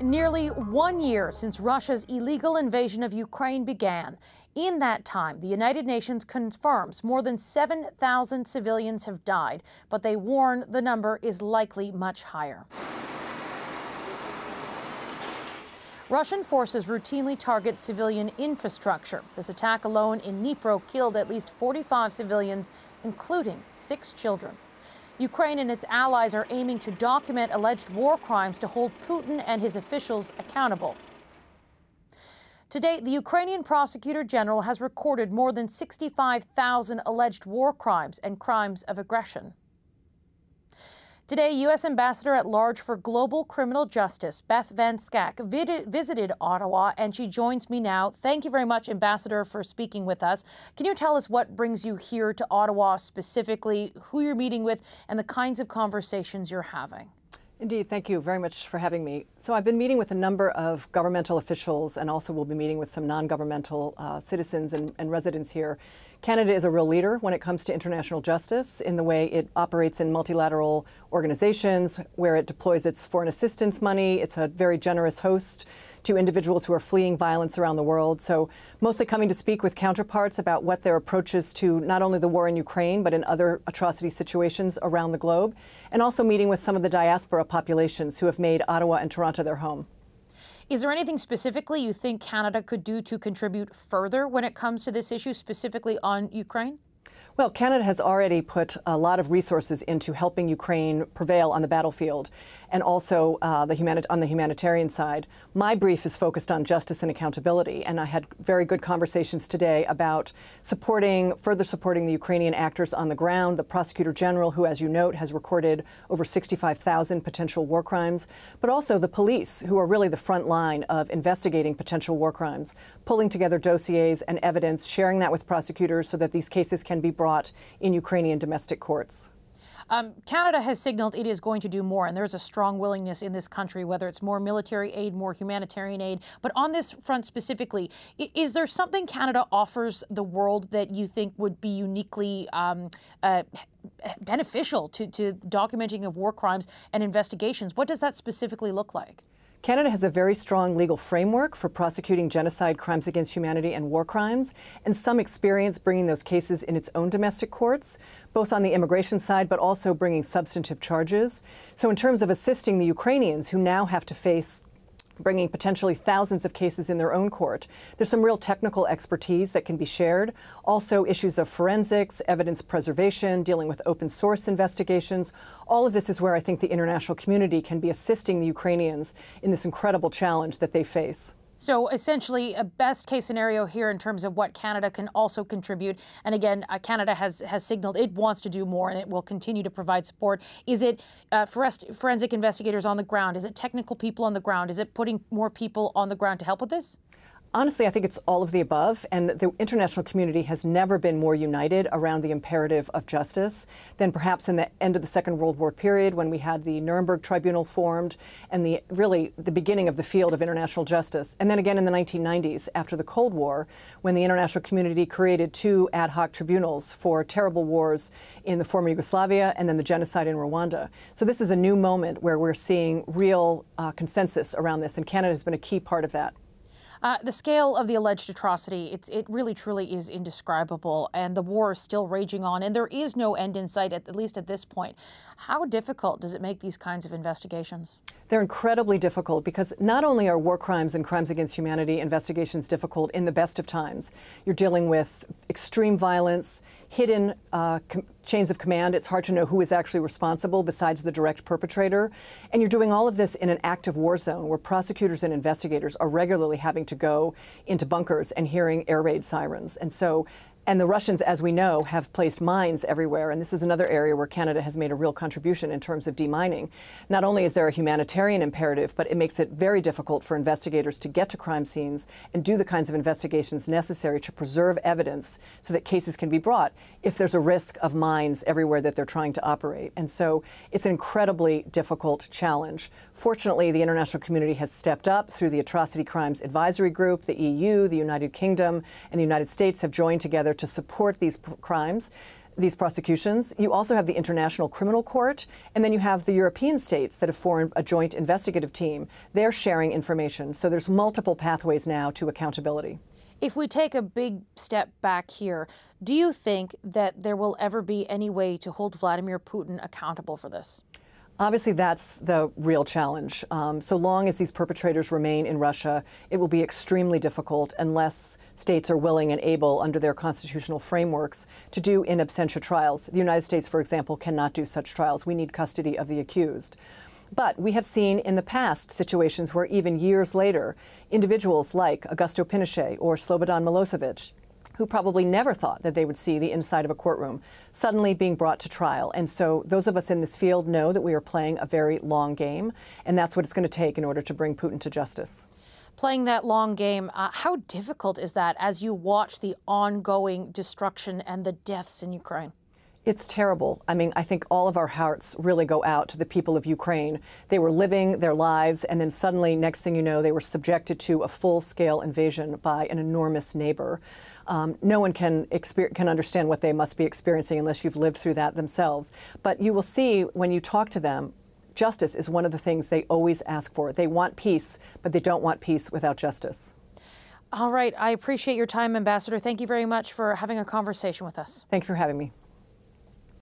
Nearly 1 year since Russia's illegal invasion of Ukraine began. In that time, the United Nations confirms more than 7,000 civilians have died, but they warn the number is likely much higher. Russian forces routinely target civilian infrastructure. This attack alone in Dnipro killed at least 45 civilians, including 6 children. Ukraine and its allies are aiming to document alleged war crimes to hold Putin and his officials accountable. Today, the Ukrainian prosecutor general has recorded more than 65,000 alleged war crimes and crimes of aggression. Today, U.S. Ambassador at Large for Global Criminal Justice, Beth Van Schaak, visited Ottawa, and she joins me now. Thank you very much, Ambassador, for speaking with us. Can you tell us what brings you here to Ottawa specifically, who you're meeting with, and the kinds of conversations you're having? Indeed. Thank you very much for having me. So I've been meeting with a number of governmental officials, and also will be meeting with some non-governmental citizens and residents here. Canada is a real leader when it comes to international justice in the way it operates in multilateral organizations, where it deploys its foreign assistance money. It's a very generous host to individuals who are fleeing violence around the world. So mostly coming to speak with counterparts about what their approach is to not only the war in Ukraine, but in other atrocity situations around the globe, and also meeting with some of the diaspora populations who have made Ottawa and Toronto their home. Is there anything specifically you think Canada could do to contribute further when it comes to this issue, specifically on Ukraine? Well, Canada has already put a lot of resources into helping Ukraine prevail on the battlefield, and also on the humanitarian side. My brief is focused on justice and accountability, and I had very good conversations today about further supporting the Ukrainian actors on the ground, the prosecutor general, who, as you note, has recorded over 65,000 potential war crimes, but also the police, who are really the front line of investigating potential war crimes, pulling together dossiers and evidence, sharing that with prosecutors so that these cases can be brought in Ukrainian domestic courts. Canada has signaled it is going to do more, and there's a strong willingness in this country, whether it's more military aid, more humanitarian aid. But on this front specifically, is there something Canada offers the world that you think would be uniquely beneficial to documenting of war crimes and investigations? What does that specifically look like? Canada has a very strong legal framework for prosecuting genocide, crimes against humanity, and war crimes, and some experience bringing those cases in its own domestic courts, both on the immigration side, but also bringing substantive charges. So in terms of assisting the Ukrainians, who now have to face bringing potentially thousands of cases in their own court, there's some real technical expertise that can be shared. Also issues of forensics, evidence preservation, dealing with open source investigations. All of this is where I think the international community can be assisting the Ukrainians in this incredible challenge that they face. So essentially a best case scenario here in terms of what Canada can also contribute. And again, Canada has signaled it wants to do more, and it will continue to provide support. Is it forensic investigators on the ground? Is it technical people on the ground? Is it putting more people on the ground to help with this? Honestly, I think it's all of the above, and the international community has never been more united around the imperative of justice than perhaps in the end of the Second World War period, when we had the Nuremberg Tribunal formed and really the beginning of the field of international justice. And then again in the 1990s, after the Cold War, when the international community created 2 ad hoc tribunals for terrible wars in the former Yugoslavia and then the genocide in Rwanda. So this is a new moment where we're seeing real consensus around this, and Canada has been a key part of that. The scale of the alleged atrocity, it really truly is indescribable, and the war is still raging on, and there is no end in sight, at least at this point. How difficult does it make these kinds of investigations? They're incredibly difficult because not only are war crimes and crimes against humanity investigations difficult in the best of times, you're dealing with extreme violence, hidden chains of command. It's hard to know who is actually responsible besides the direct perpetrator. And you're doing all of this in an active war zone where prosecutors and investigators are regularly having to go into bunkers and hearing air raid sirens. And the Russians, as we know, have placed mines everywhere. And this is another area where Canada has made a real contribution in terms of demining. Not only is there a humanitarian imperative, but it makes it very difficult for investigators to get to crime scenes and do the kinds of investigations necessary to preserve evidence so that cases can be brought if there's a risk of mines everywhere that they're trying to operate. And so it's an incredibly difficult challenge. Fortunately, the international community has stepped up through the Atrocity Crimes Advisory Group. The EU, the United Kingdom, and the United States have joined together to support these crimes. these prosecutions. You also have the International Criminal Court, and then you have the European states that have formed a joint investigative team. They're sharing information. So there's multiple pathways now to accountability. If we take a big step back here, do you think that there will ever be any way to hold Vladimir Putin accountable for this? Obviously, that's the real challenge. So long as these perpetrators remain in Russia, it will be extremely difficult unless states are willing and able, under their constitutional frameworks, to do in absentia trials. The United States, for example, cannot do such trials. We need custody of the accused. But we have seen in the past situations where even years later, individuals like Augusto Pinochet or Slobodan Milosevic, who probably never thought that they would see the inside of a courtroom, suddenly being brought to trial. And so those of us in this field know that we are playing a very long game, and that's what it's going to take in order to bring Putin to justice. Playing that long game, how difficult is that as you watch the ongoing destruction and the deaths in Ukraine? It's terrible. I mean, I think all of our hearts really go out to the people of Ukraine. They were living their lives, and then suddenly, next thing you know, they were subjected to a full-scale invasion by an enormous neighbor. No one can understand what they must be experiencing unless you've lived through that themselves. But you will see when you talk to them, justice is one of the things they always ask for. They want peace, but they don't want peace without justice. All right. I appreciate your time, Ambassador. Thank you very much for having a conversation with us. Thank you for having me.